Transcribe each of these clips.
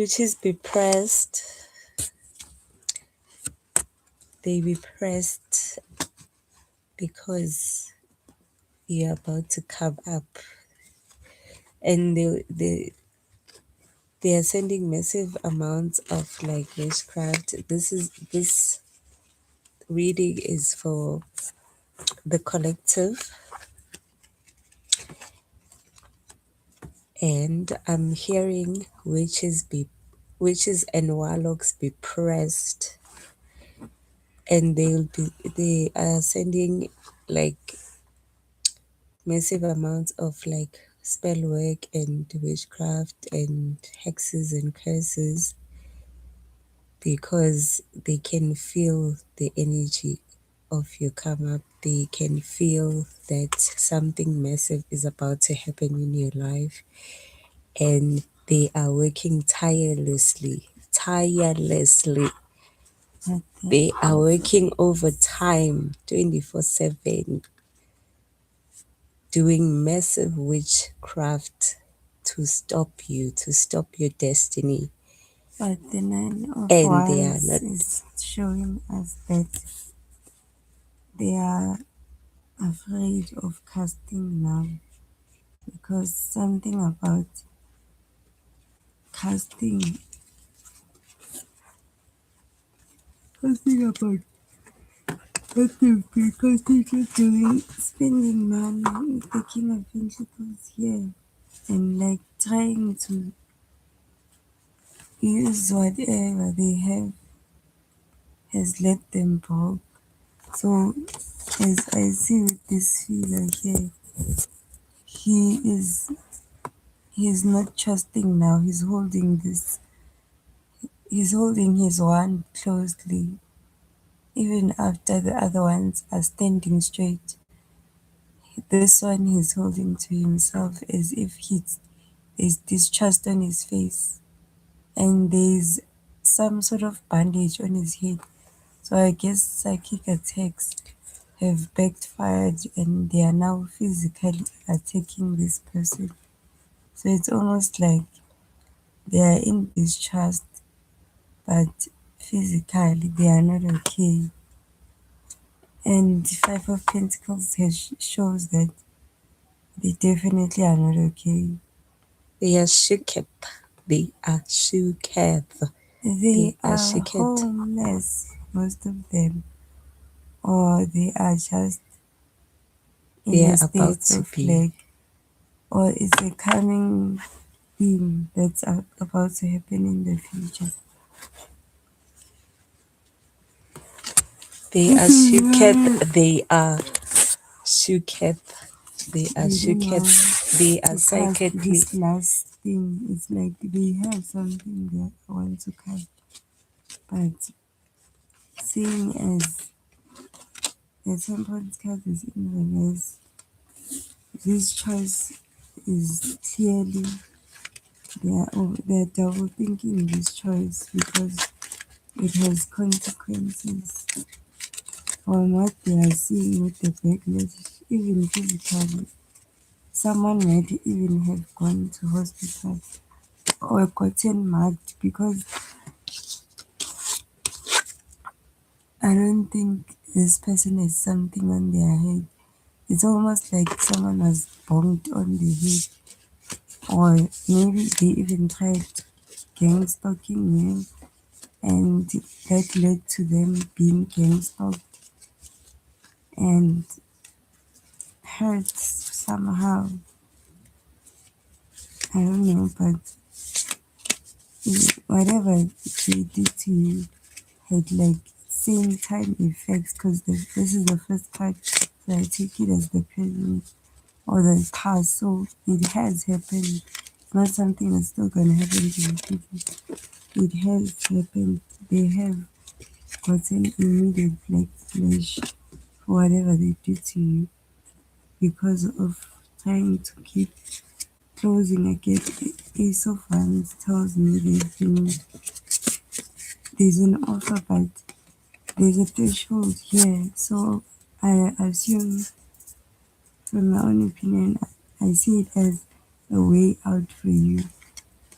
Witches be pressed. They be pressed because you're about to come up, and they are sending massive amounts of like witchcraft. This reading is for the collective, and I'm hearing witches and warlocks be pressed, and they are sending like massive amounts of like spell work and witchcraft and hexes and curses, because they can feel the energy of your come up. They can feel that something massive is about to happen in your life, and they are working tirelessly. They are working overtime 24/7, doing massive witchcraft to stop you, to stop your destiny. But the Nine of And they are Wands not. is showing us that they are afraid of casting now, because something about casting, about what they've been constantly doing, spending money with the King of Pentacles here, and like trying to use whatever they have has let them broke. So as I see with this feeler here, he is not trusting now. He's holding his wand closely, even after the other ones are standing straight. This one he's holding to himself as if there's distrust on his face, and there's some sort of bandage on his head. So I guess psychic attacks have backfired, and they are now physically attacking this person. So it's almost like they are in distrust, but physically they are not okay. And the Five of Pentacles shows that they definitely are not okay. They are shooketh. They are shooketh. They Are are shooketh. homeless, most of them, or they are just in They a are about state to of be. like, or it's a coming thing that's about to happen in the future. They are This is why shooketh. They are shooketh. They are they don't want shooketh. They are to cast psychically. this last thing. It's like they have something they want to cast, but seeing as the temperance card is in reverse, this choice is clearly they're double thinking this choice because it has consequences from what they are seeing with the backlash, even physically. Someone might even have gone to hospital or gotten marked, because I don't think this person has something on their head. It's almost like someone was bonked on the head, or maybe they even tried gang stalking him, and that led to them being gang stalked and hurt somehow. I don't know, but whatever they did to you had like same time effects, because this is the first part, so I take it as the present or the past. So it has happened. It's not something that's still gonna happen to the people. It has happened. They have gotten immediate backlash for whatever they did to you because of trying to keep closing a gap. Ace of Wands tells me there's an offer, but there's a threshold here. So I assume, from my own opinion, I see it as a way out for you.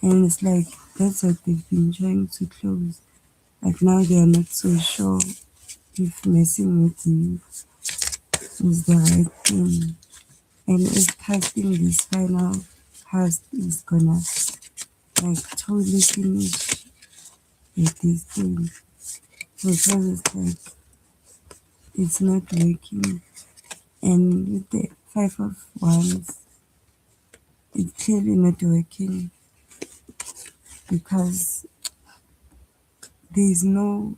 And it's like that's what they've been trying to close. Like now they are not so sure if messing with you is the right thing. And if casting this final cast is gonna like totally finish with this thing. Because it's like it's not working. And with the five of wands, it's clearly not working because there's no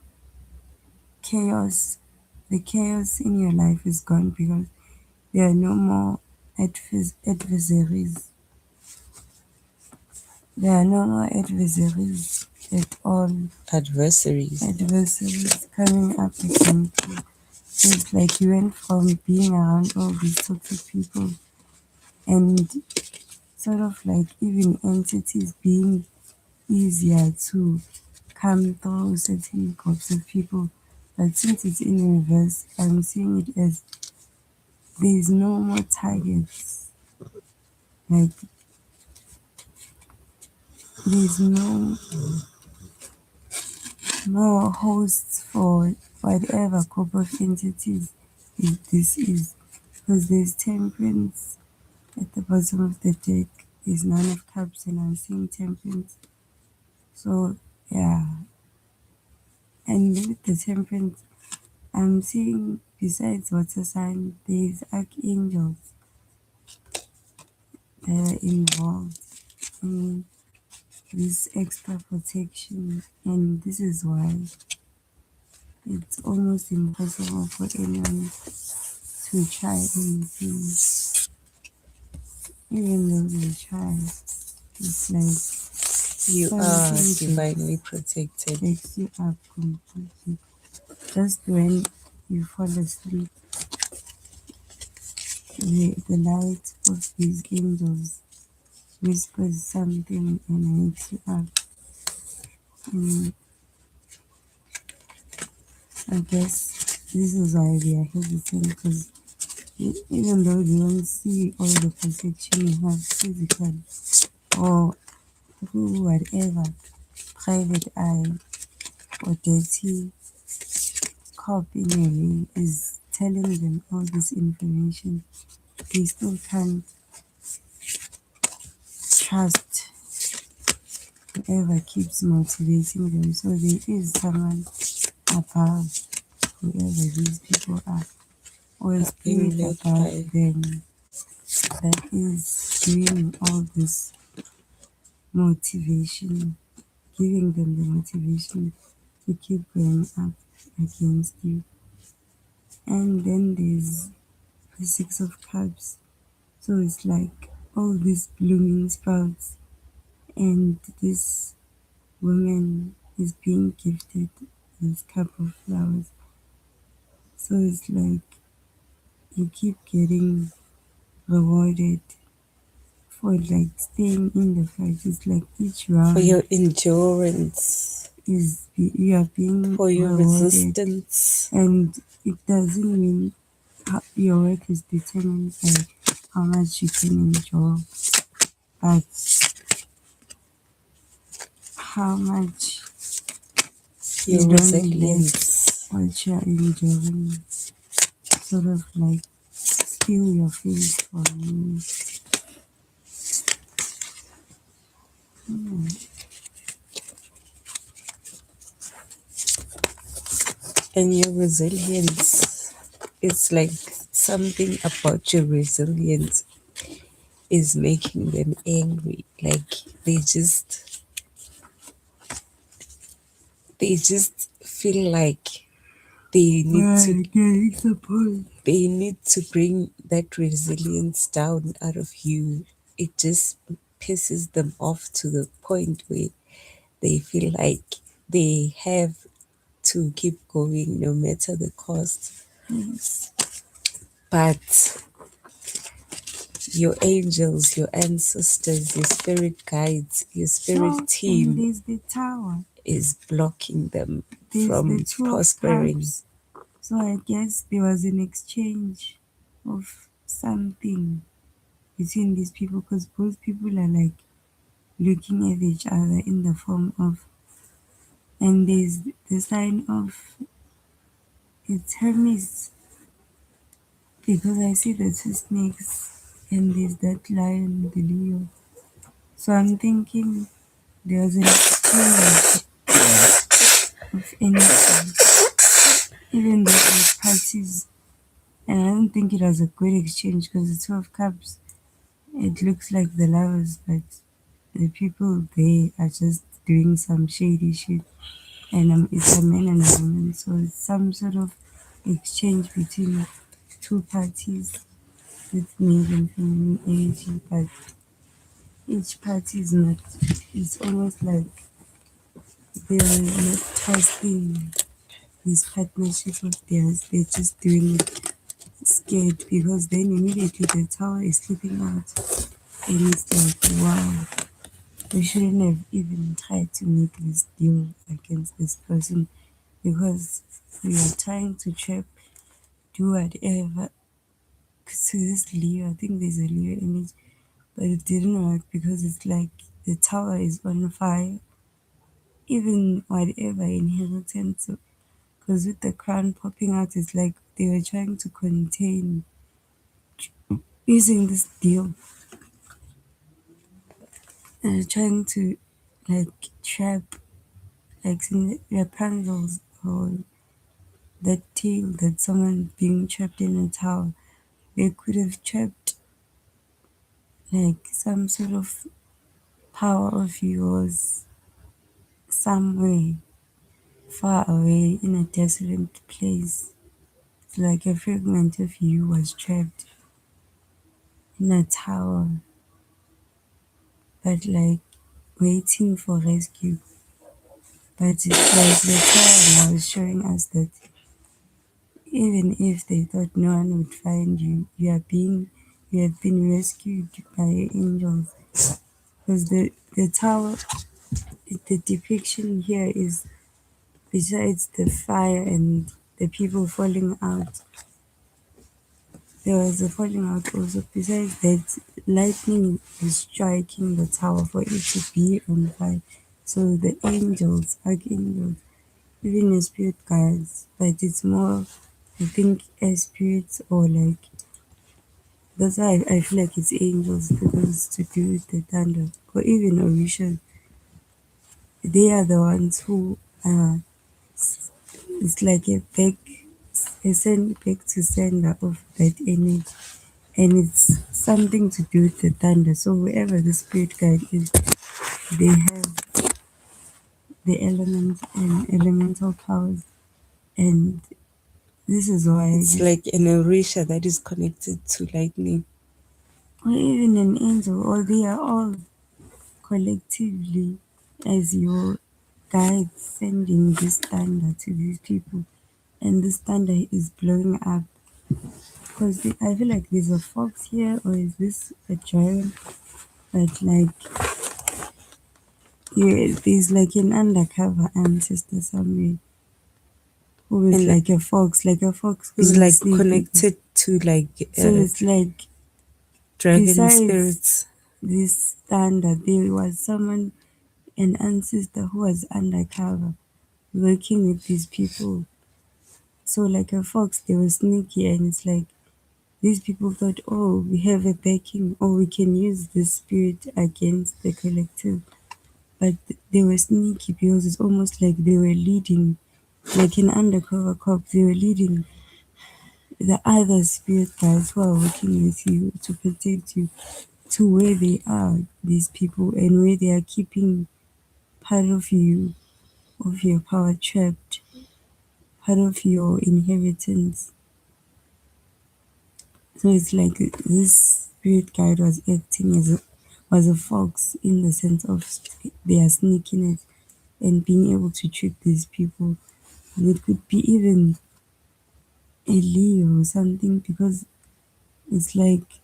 chaos. The chaos in your life is gone because there are no more adversaries. There are no more adversaries at all. Adversaries. Adversaries coming up against you. It's like you went from being around all these toxic people and sort of like even entities being easier to come through certain groups of people. But since it's in reverse, I'm seeing it as there's no more targets. Like there's no more hosts for whatever group of entities this is. Because there's temperance at the bottom of the deck, there's nine of cups and I'm seeing temperance. So yeah. And with the temperance, I'm seeing besides water sign, there's archangels that are involved in this extra protection, and this is why it's almost impossible for anyone to try anything. Even though they try, it's like You are something divinely that protected. takes you up completely. Just when you fall asleep, the light of these angels whispers something and wakes you up. And I guess this is why we are hesitant because even though they don't see all the protection you have physically or through whatever private eye or dirty copy in your way is telling them all this information, they still can't trust whoever keeps motivating them. So there is someone above whoever these people are, or a Being spirit led above by. them that is doing all this motivation, giving them the motivation to keep going up against you. And then there's the Six of Cups. So it's like all these blooming sprouts, and this woman is being gifted this cup of flowers. So it's like you keep getting rewarded for like staying in the fight. It's like each For round your endurance. you are being For your rewarded, resistance. and it doesn't mean your work is determined by how much you can endure, but how much Your you don't let resilience. what you're enduring sort of like steal your face from you. And your resilience. It's like something about your resilience is making them angry. Like they just feel like they need to Right, getting the point. they need to bring that resilience down out of you. It just pisses them off to the point where they feel like they have to keep going no matter the cost. Yes. But your angels, your ancestors, your spirit guides, your spirit So, and team there's the tower. is blocking them There's the from Two of prospering. Cups. So I guess there was an exchange of something between these people because both people are like looking at each other in the form of, and there's the sign of, it's Hermes, because I see the two snakes and there's that lion, the Leo. So I'm thinking there's an exchange of energy, even though there's parties. And I don't think it was a good exchange because the Two of Cups, it looks like the lovers, but the people they are just doing some shady shit. And it's a man and a woman, so it's some sort of exchange between two parties with male and feminine energy, but each party is not, it's almost like they're not trusting this partnership of theirs, they're just doing it scared, because then immediately the tower is slipping out and it's like, wow, we shouldn't have even tried to make this deal against this person, because we are trying to trap, do whatever to this Leo. I think there's a Leo in it, but it didn't work because it's like the tower is on fire. Even whatever inheritance, because with the crown popping out, it's like they were trying to contain using this deal. They're trying to like trap, like in Rapunzel's or that tale that someone being trapped in a tower. They could have trapped like some sort of power of yours somewhere far away in a desolate place. It's like a fragment of you was trapped in a tower, but like waiting for rescue. But it's like the tower now is showing us that even if they thought no one would find you, you have been rescued by angels. Because the tower, the depiction here is, besides the fire and the people falling out, there was a falling out also. Besides that, lightning is striking the tower for it to be on fire. So the angels, archangels, even the spirit guides, but it's more, I think, as spirits, or like, that's why I feel like it's angels, because to do with the thunder. Or even Orisha, they are the ones who are, it's like a send back to sender of that energy. And it's something to do with the thunder. So whoever the spirit guide is, they have the elements and elemental powers. And this is why It's like an Orisha that is connected to lightning. or even an angel, or they are all collectively as your guides sending this thunder to these people. And this thunder is blowing up. Because I feel like there's a fox here, or is this a dragon? But like, yeah, there's like an undercover ancestor somewhere who is And like a fox it's being like sneaky. connected to like So it's like, dragon besides spirits. this thunder, there was someone, an ancestor who was undercover working with these people. So like a fox, they were sneaky, and it's like these people thought, oh, we have a backing, or we can use this spirit against the collective. But they were sneaky because it's almost like they were leading, like an undercover cop, they were leading the other spirit guys who are working with you to protect you to where they are, these people, and where they are keeping part of you, of your power trapped, part of your inheritance. So it's like this spirit guide was acting as a fox, in the sense of their sneakiness and being able to trick these people. And it could be even a Leo or something, because it's like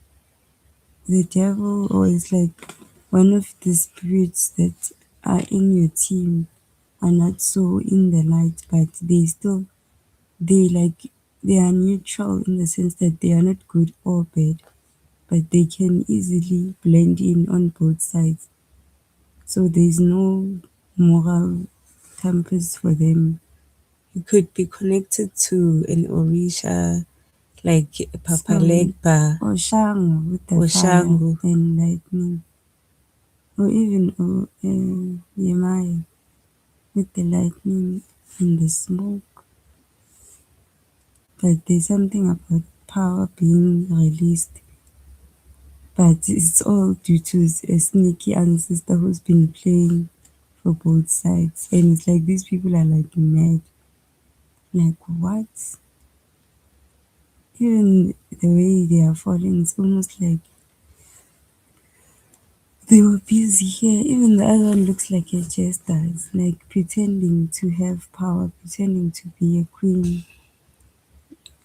the devil, or it's like one of the spirits that are in your team are not so in the light, but they like, they are neutral in the sense that they are not good or bad, but they can easily blend in on both sides. So there's no moral compass for them. You could be connected to an Orisha like Papa So, Legba or Shango with the or fire Shangu. and lightning, or even Yemaya with the lightning and the smoke. But there's something about power being released. But it's all due to a sneaky ancestor who's been playing for both sides. And it's like these people are like mad. Like, what? Even the way they are falling, it's almost like they were busy here. Even the other one looks like a jester. It's like pretending to have power, pretending to be a queen.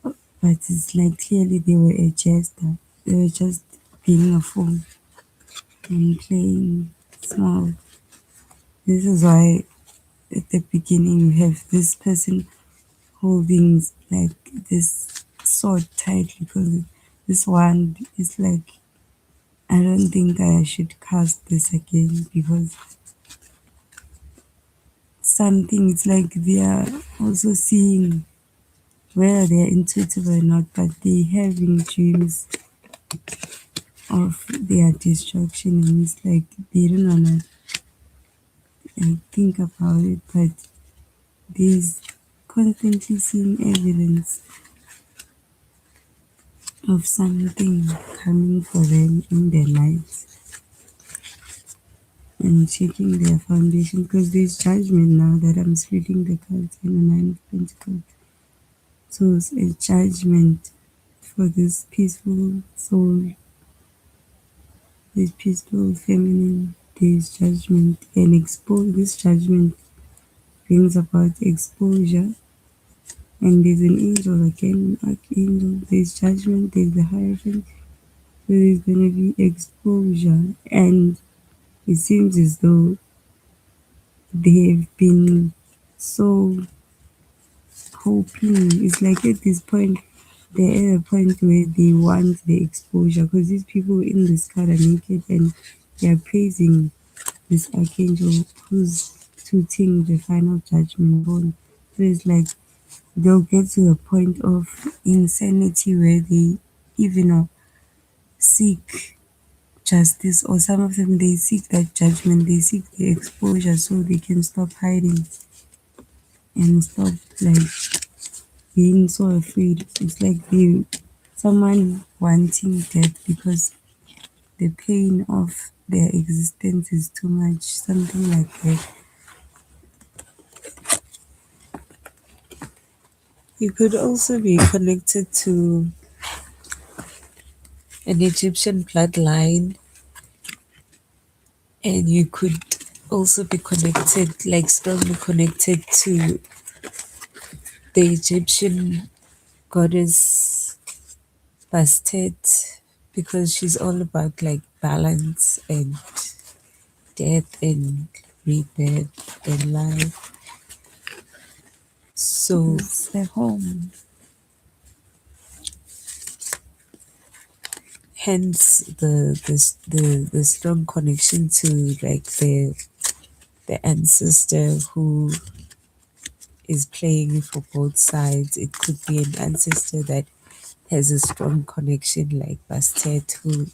But it's like clearly they were a jester. They were just being a fool and playing small. This is why at the beginning you have this person holding like this sword tightly because this one is like, I don't think I should cast this again because something, it's like they are also seeing whether they are intuitive or not, but they having dreams of their destruction, and it's like they don't wanna think about it, but there's constantly seeing evidence of something coming for them in their lives and shaking their foundation because there's judgment now that I'm splitting the cards in the Nine of Pentacles. So it's a judgment for this peaceful soul, this peaceful feminine. There's judgment and expose. This judgment brings about exposure. And there's an angel again, archangel. There's judgment. There's the hierophant. So there's gonna be exposure, and it seems as though they have been so hoping. It's like at this point, they're at a point where they want the exposure because these people in this card are naked and they are praising this archangel who's tooting the final judgment on. So it's like they'll get to a point of insanity where they even seek justice, or some of them they seek that judgment, they seek the exposure so they can stop hiding and stop like being so afraid. It's like someone wanting death because the pain of their existence is too much, something like that. You could also be connected to an Egyptian bloodline, and you could also be connected, like strongly connected to the Egyptian goddess Bastet, because she's all about like balance and death and rebirth and life. So It's the home. hence the strong connection to like the ancestor who is playing for both sides. It could be an ancestor that has a strong connection like Bastet, who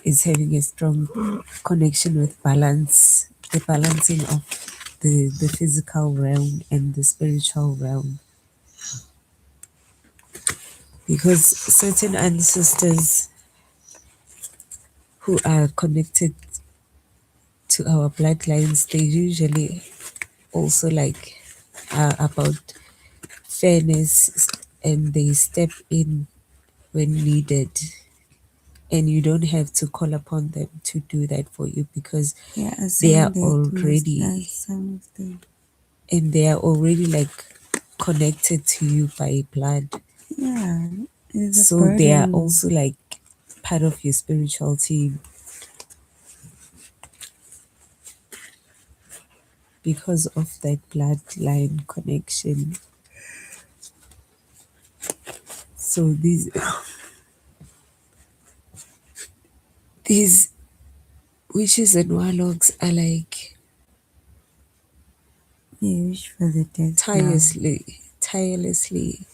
is having a strong connection with balance, the balancing of the physical realm and the spiritual realm. Because certain ancestors who are connected to our bloodlines, they usually also like are about fairness, and they step in when needed, and you don't have to call upon them to do that for you because They are they are assigned their dues already as some of them. and they are already like connected to you by blood, Yeah, it's a so they are burden. also like part of your spiritual team because of that bloodline connection. So these witches and warlocks are like You wish for the death now. tirelessly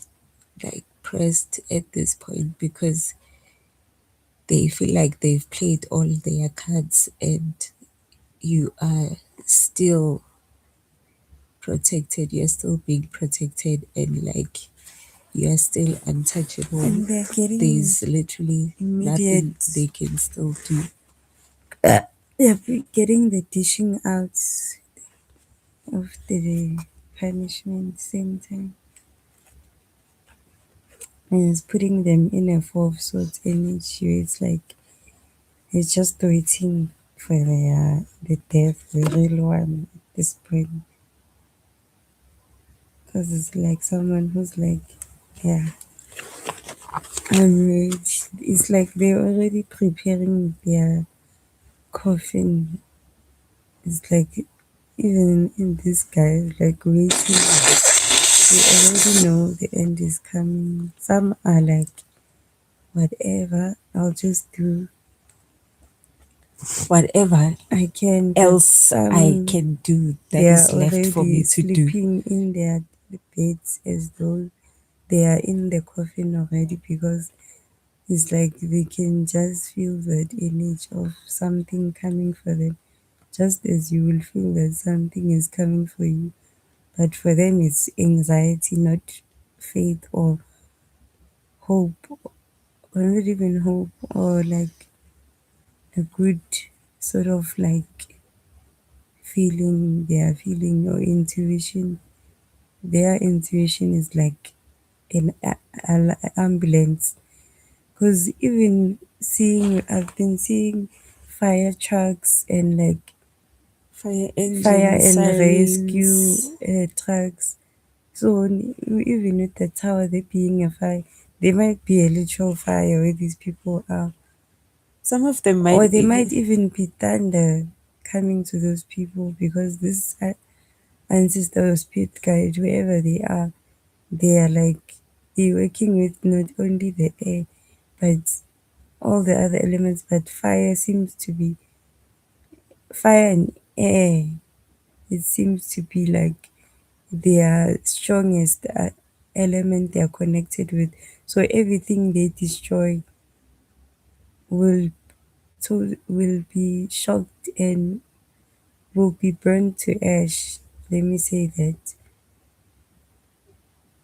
like pressed at this point because they feel like they've played all their cards and you are still protected, you're still being protected, and like you are still untouchable. And they're getting There's literally nothing immediate, they can still do. they're getting the dishing out of the punishment same time. And it's putting them in a four of swords energy where it's like it's just waiting for the death, the real one at this point. Because it's like someone who's like, yeah, I'm ready. It's like they're already preparing their coffin. It's like even in this guy, like waiting. They already know the end is coming. Some are like, whatever, I'll just do Whatever I can. But else I some, can do they that are is left for already me to do. sleeping in their beds as though they are in the coffin already because it's like they can just feel that image of something coming for them, just as you will feel that something is coming for you. But for them, it's anxiety, not faith or hope, or not even hope, or like a good sort of like feeling they are feeling or intuition. Their intuition is like an ambulance. Because even I've been seeing fire trucks and like Fire fire engines, and rescue sirens. trucks. So even with the tower, there being a fire, there might be a literal fire where these people are. Some of them Or might there might even, even be thunder coming to those people because this ancestor or spirit guide, wherever they are like, they're working with not only the air, but all the other elements. But fire seems to be, fire and air, it seems to be like their strongest element they are connected with. So everything they destroy will will be shocked and will be burned to ash. Let me say that.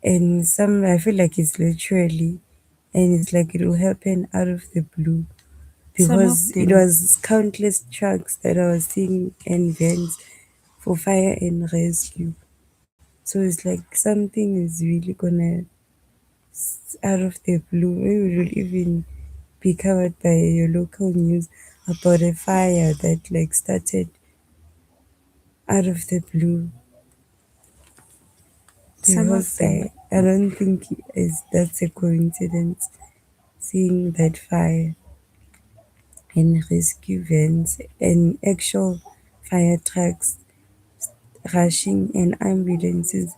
And some, I feel like it's literally, and it's like it will happen out of the blue some of because it them, was countless trucks that I was seeing and vans for fire and rescue. So it's like something is really gonna out of the blue. Maybe it will even be covered by your local news about a fire that like started out of the blue. The some whole of them, sky. I don't think is that's a coincidence. Seeing that fire and rescue vans and actual fire trucks rushing and ambulances.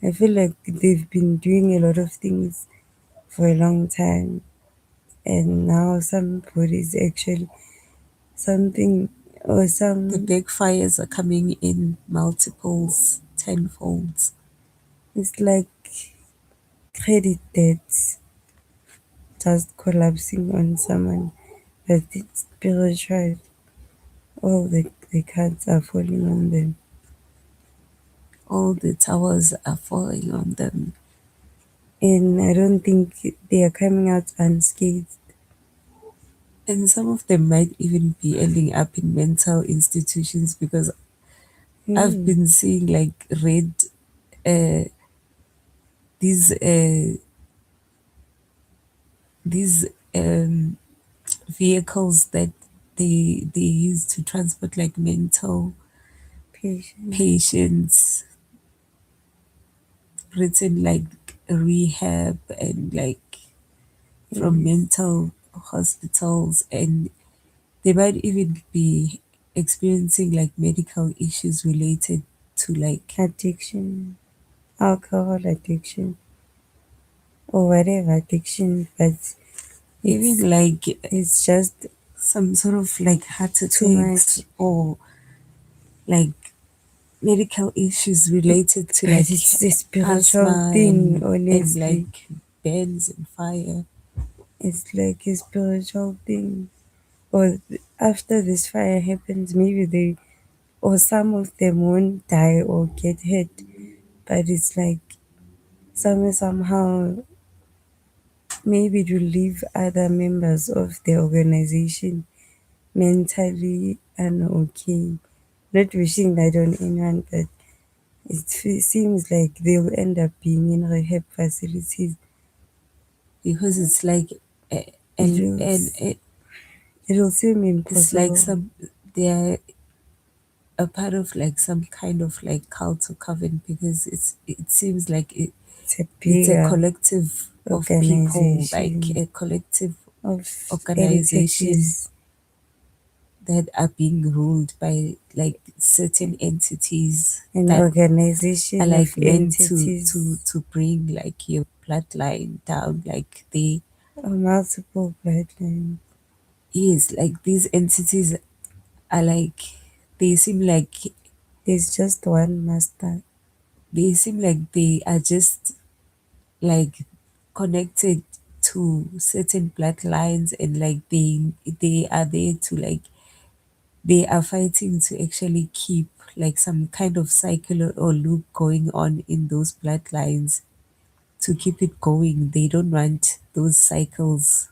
I feel like they've been doing a lot of things for a long time, and now somebody is actually something or the some. big fires are coming in multiples, tenfolds. It's like credit debts just collapsing on someone, but it's spiritual. All the cards are falling on them. All the towers are falling on them. And I don't think they are coming out unscathed. And some of them might even be ending up in mental institutions because I've Mm, been seeing like red, uh, these, uh, these vehicles that they use to transport like mental patience. patients, written like rehab and like from Yes. mental hospitals, and they might even be experiencing like medical issues related to like Addiction, alcohol addiction, or whatever addiction, but even it's like it's just some sort of like heart too attacks much. or like medical issues related to But like it's a spiritual asthma thing, and honestly. like burns and fire. It's like a spiritual thing. Or after this fire happens, maybe they, or some of them won't die or get hurt. But it's like somehow, maybe to leave other members of the organization mentally okay. Not wishing that on anyone, but seems like they'll end up being in rehab facilities. Because it's like It and will, and it will seem it's like impossible. some they're a part of like some kind of like cult or coven because it seems like It's a it's a bigger collective of people, like organization a collective of organization entities that are being ruled by like certain entities an that are organization of like meant entities to bring like your bloodline down. Like they or multiple bloodlines. is like these entities are like they seem like There's just one master. they are just like connected to certain bloodlines and like they are there to like they are fighting to actually keep like some kind of cycle or loop going on in those bloodlines to keep it going. They don't want those cycles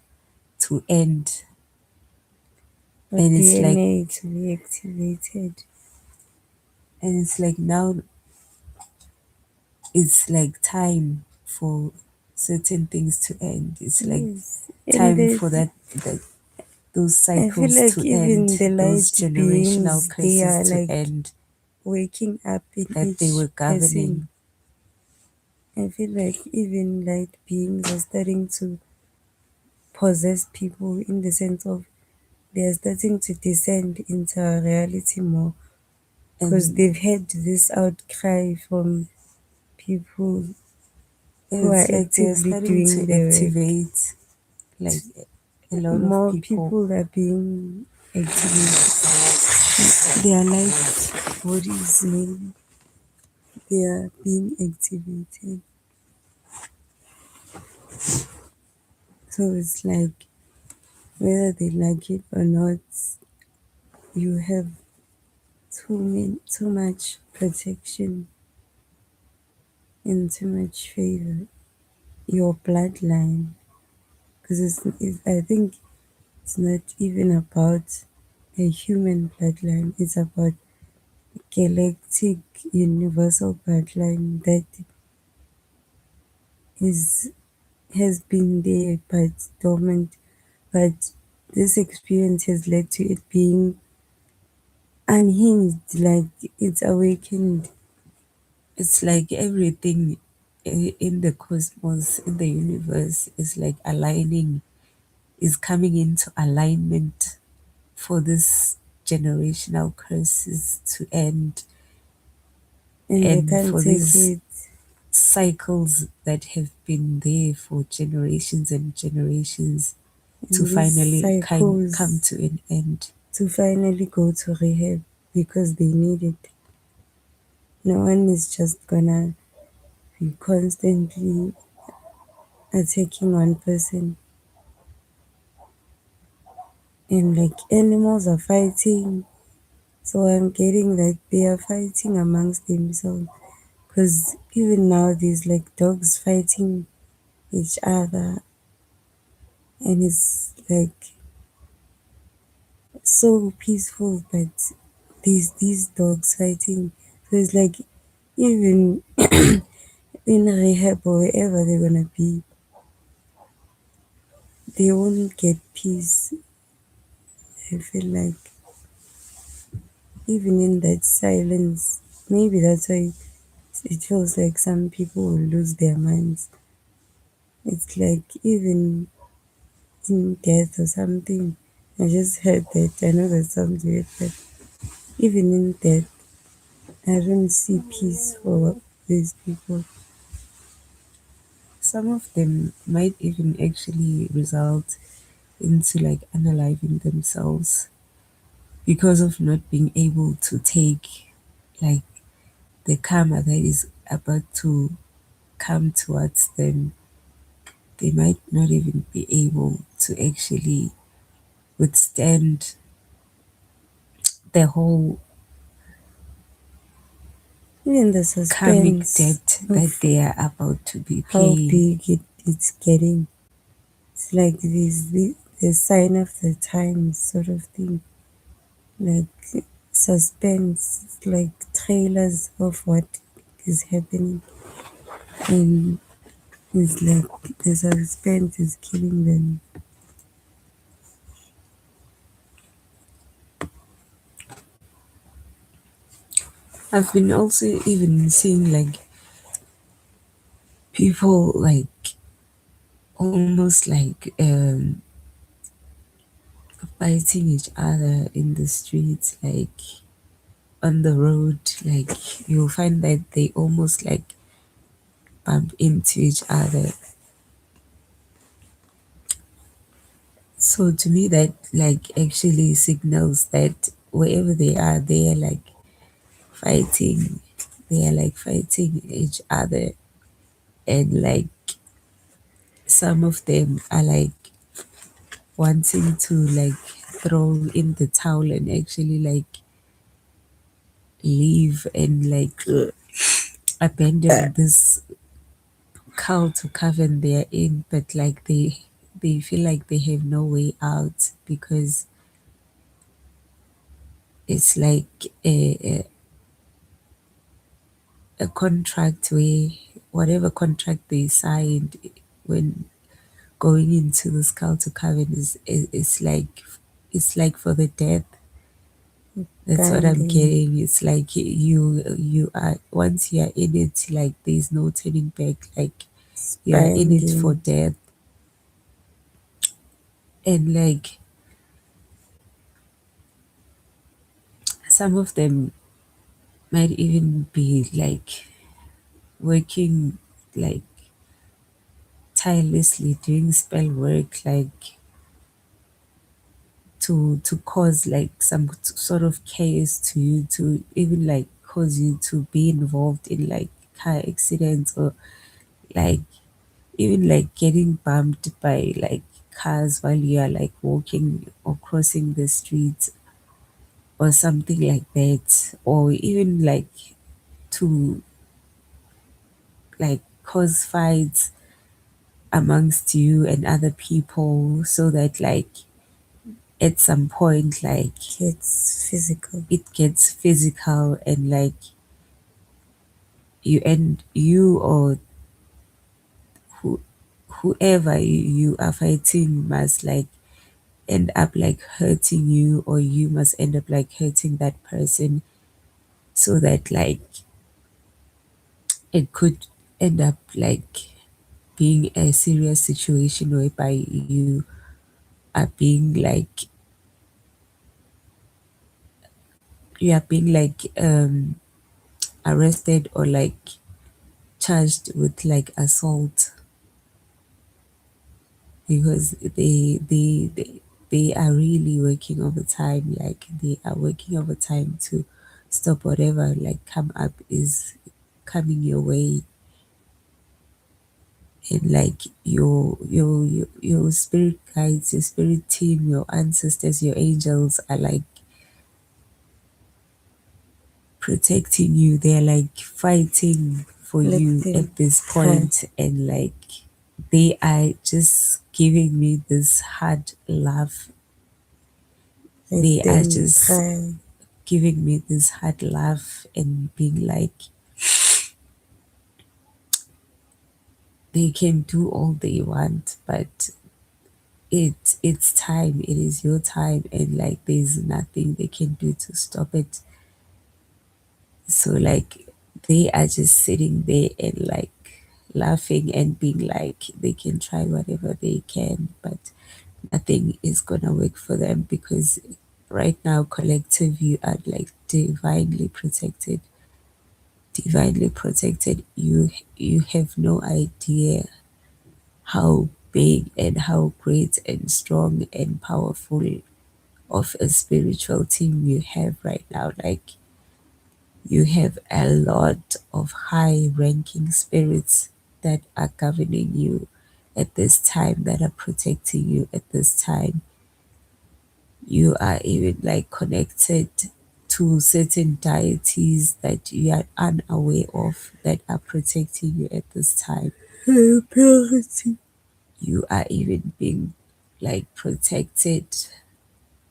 to end. Or And DNA to be activated. it's like now it's like time for certain things to end. It's like Yes. And time for there's, that those I feel cycles like to even end, the those light generational beings, they curses are to like end waking up in that they each were person. governing. I feel like even light beings are starting to possess people in the sense of they are starting to descend into our reality more because And they've had this outcry from people who are it's like they're actively starting doing to the work. activate like a lot of More people. people are being activated. They are like bodies, maybe they are being activated. So it's like whether they like it or not, you have too much protection and too much favor. Your bloodline, because I think it's not even about a human bloodline. It's about galactic universal bloodline that is has been there but dormant. But this experience has led to it being unhinged, like it's awakened. It's like everything in the cosmos, in the universe, is like aligning, is coming into alignment for this generational curses to end And they and can't for take these it. cycles that have been there for generations and generations to And these finally come cycles to an end. to finally go to rehab because they need it. No one is just gonna be constantly attacking one person. And like animals are fighting. So I'm getting that they are fighting amongst themselves. Because even now, there's like dogs fighting each other. And it's like so peaceful, but there's these dogs fighting. So it's like even in rehab or wherever they're gonna be, they won't get peace. I feel like even in that silence, maybe that's why it feels like some people will lose their minds. It's like even in death or something. I just heard that. I know that sounds weird, but even in death, I don't see peace for these people. Some of them might even actually result into like unaliving themselves because of not being able to take like the karma that is about to come towards them. They might not even be able to actually withstand the whole Even the karmic suspense debt that of they are about to be how paying. big it's getting. It's like the sign of the times sort of thing. Like suspense, it's like trailers of what is happening. And it's like the suspense is killing them. I've been also even seeing like people like almost like fighting each other in the streets, like on the road. Like you'll find that they almost like bump into each other. So to me, that like actually signals that wherever they are like fighting. They are like fighting each other, and like some of them are like wanting to like throw in the towel and actually like leave and like abandon this cult to coven they're in, but like they feel like they have no way out because it's like a contract where whatever contract they signed when going into this cult to coven it's like for the death. That's what I'm Binding, getting. It's like you are once you are in it, like there's no turning back. Like you are in it for binding. death, and like some of them might even be like working like tirelessly doing spell work, like to cause like some sort of chaos to you, to even like cause you to be involved in like car accidents or like even like getting bumped by like cars while you are like walking or crossing the street or something like that, or even like to like cause fights amongst you and other people so that like at some point like Gets physical. it gets physical and like you or who, whoever you are fighting must like end up like hurting you, or you must end up like hurting that person so that like it could end up like being a serious situation whereby you are being like you are being like arrested or like charged with like assault because they are really working overtime. Like they are working overtime to stop whatever like come up is coming your way. And like your spirit guides, your spirit team, your ancestors, your angels are like protecting you. They're like fighting for Let you them at this cry. point, and like they are just giving me this hard love. Let They are them just cry. giving me this hard laugh and being like they can do all they want, but it's time. It is your time, and like there's nothing they can do to stop it. So like they are just sitting there and like laughing and being like they can try whatever they can, but nothing is gonna work for them because right now collective you are like divinely protected. Divinely protected. You have no idea how big and how great and strong and powerful of a spiritual team you have right now. Like, you have a lot of high ranking spirits that are governing you at this time, that are protecting you at this time. You are even like connected to certain deities that you are unaware of that are protecting you at this time. You are even being like protected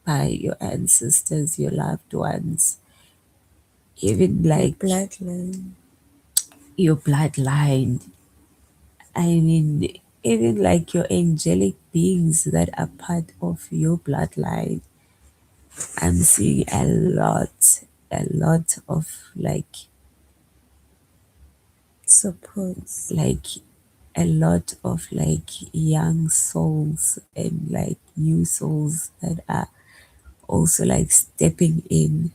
by your ancestors, your loved ones, even like Bloodline. your bloodline. I mean, even like your angelic beings that are part of your bloodline. I'm seeing a lot of Supports. like a lot of like young souls and like new souls that are also like stepping in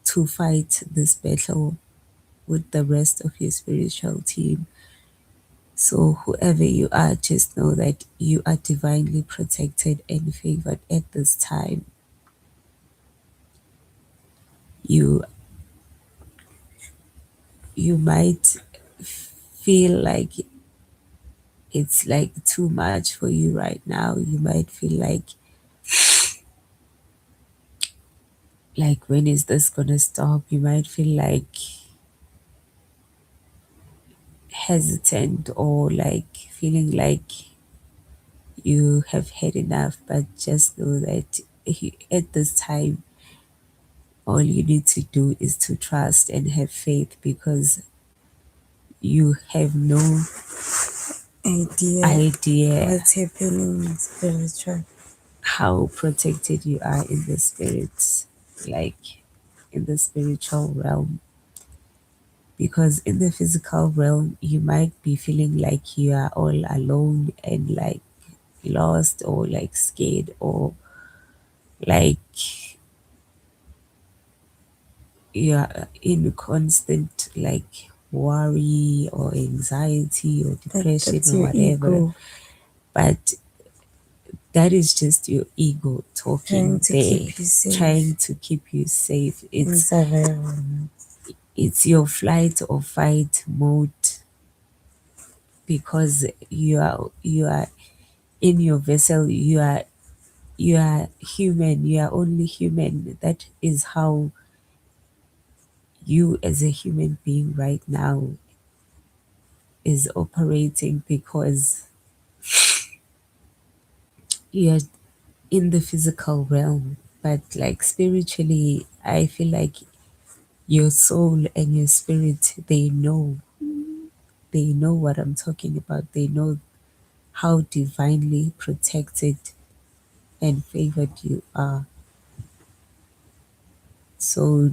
to fight this battle with the rest of your spiritual team. So whoever you are, just know that you are divinely protected and favored at this time. You you might feel like it's like too much for you right now. You might feel like when is this gonna stop? You might feel like hesitant or like feeling like you have had enough, but just know that at this time all you need to do is to trust and have faith, because you have no idea What's happening spiritual. how protected you are in the spirits, like in the spiritual realm. Because in the physical realm, you might be feeling like you are all alone and like lost or like scared or like you are in constant like worry or anxiety or depression That's or your whatever. ego But that is just your ego trying talking to there, keep you safe trying to keep you safe. in survival. It's your flight or fight mode, because you are in your vessel. You are human. You are only human. That is how you as a human being right now is operating, because you're in the physical realm. But like spiritually, I feel like your soul and your spirit, they know what I'm talking about. They know how divinely protected and favored you are. So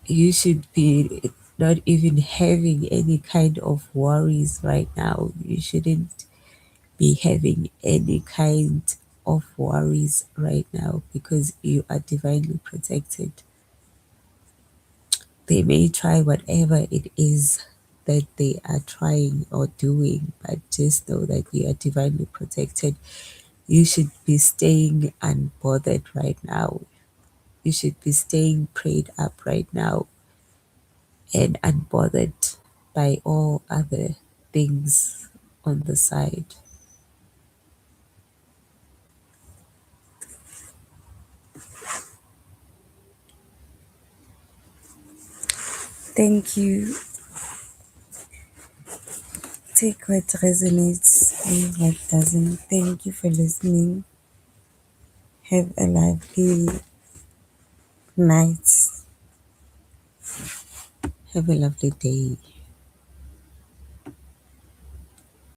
you should be not even having any kind of worries right now. You shouldn't be having any kind of worries right now, because you are divinely protected. They may try whatever it is that they are trying or doing, but just know that you are divinely protected. You should be staying unbothered right now. You should be staying prayed up right now and unbothered by all other things on the side. Thank you. Take what resonates, leave what doesn't. Thank you for listening. Have a lovely night. Have a lovely day.